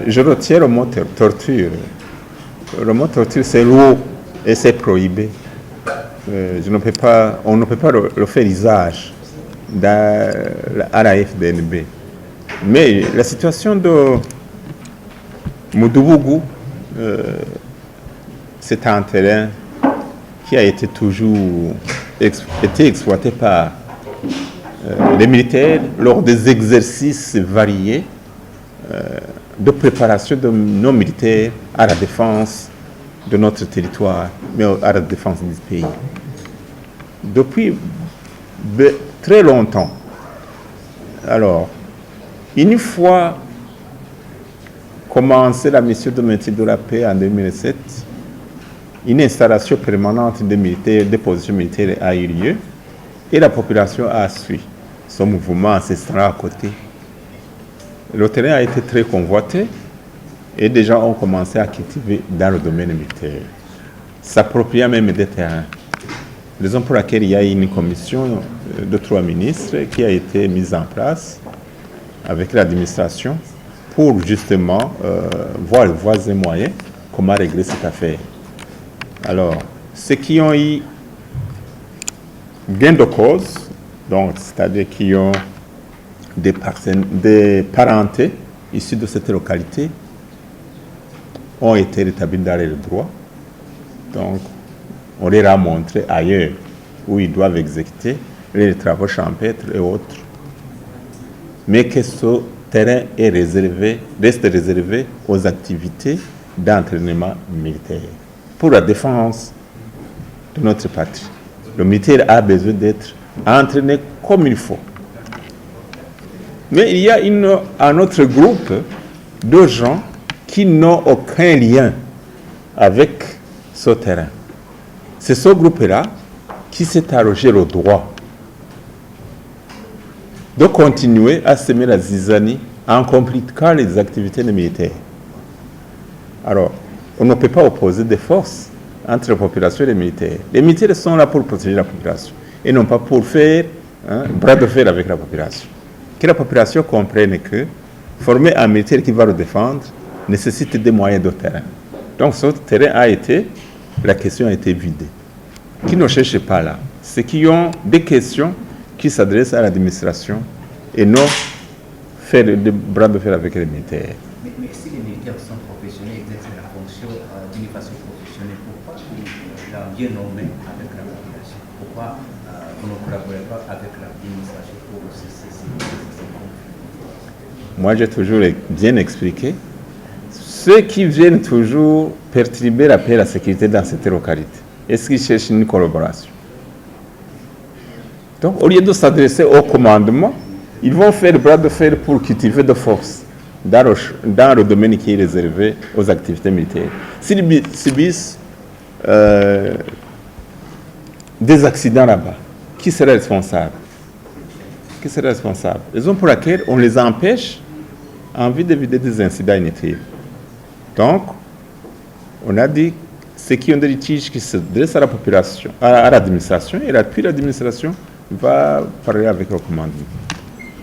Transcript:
Je retiens le mot torture. Le mot torture, c'est lourd et c'est prohibé. On ne peut pas le faire usage à la FDNB. Mais la situation de Moudoubou, c'est un terrain qui a été toujours été exploité par les militaires lors des exercices variés de préparation de nos militaires à la défense de notre territoire, mais à la défense du pays. Depuis très longtemps. Alors, une fois commencé la mission de maintien de la paix en 2007, une installation permanente des militaires, des positions militaires a eu lieu et la population a suivi son mouvement ancestral à côté. Le terrain a été très convoité et des gens ont commencé à cultiver dans le domaine militaire, s'appropriant même des terrains. Raison pour laquelle il y a une commission de 3 ministres qui a été mise en place avec l'administration pour justement voir les voies et moyens comment régler cette affaire. Alors, ceux qui ont eu gain de cause, donc c'est-à-dire qui ont des parentés issus de cette localité, ont été rétablis dans les droits. Donc, on les a montrés ailleurs où ils doivent exécuter les travaux champêtres et autres. Mais que ce terrain reste réservé aux activités d'entraînement militaire pour la défense de notre patrie. Le militaire a besoin d'être entraîné comme il faut. Mais il y a un autre groupe de gens qui n'ont aucun lien avec ce terrain. C'est ce groupe-là qui s'est arrogé le droit de continuer à semer la zizanie en compliquant les activités des militaires. Alors, on ne peut pas opposer des forces entre la population et les militaires. Les militaires sont là pour protéger la population et non pas pour faire bras de fer avec la population. Que la population comprenne que former un militaire qui va le défendre nécessite des moyens de terrain. Donc, ce terrain la question a été vidée. Qui ne cherchent pas là, ceux qui ont des questions qui s'adressent à l'administration et non faire des bras de fer avec les militaires. Mais si les militaires sont professionnels, exercent la fonction d'une façon professionnelle, pourquoi ils l'ont bien nommé avec la population? Pourquoi vous ne collaborez pas avec l'administration pour cesser ces conflits? Moi, j'ai toujours bien expliqué. Ceux qui viennent toujours perturber la paix et la sécurité dans cette localité, est-ce qu'ils cherchent une collaboration? Donc, au lieu de s'adresser au commandement, ils vont faire bras de fer pour cultiver de force dans le domaine qui est réservé aux activités militaires. S'ils subissent des accidents là-bas, qui serait responsable? Qui serait responsable? Raison pour laquelle on les empêche en vue d'éviter des incidents inutiles. Donc, on a dit ceux qui ont des litiges qui se dressent à la population, à l'administration, et puis l'administration va parler avec le commandement.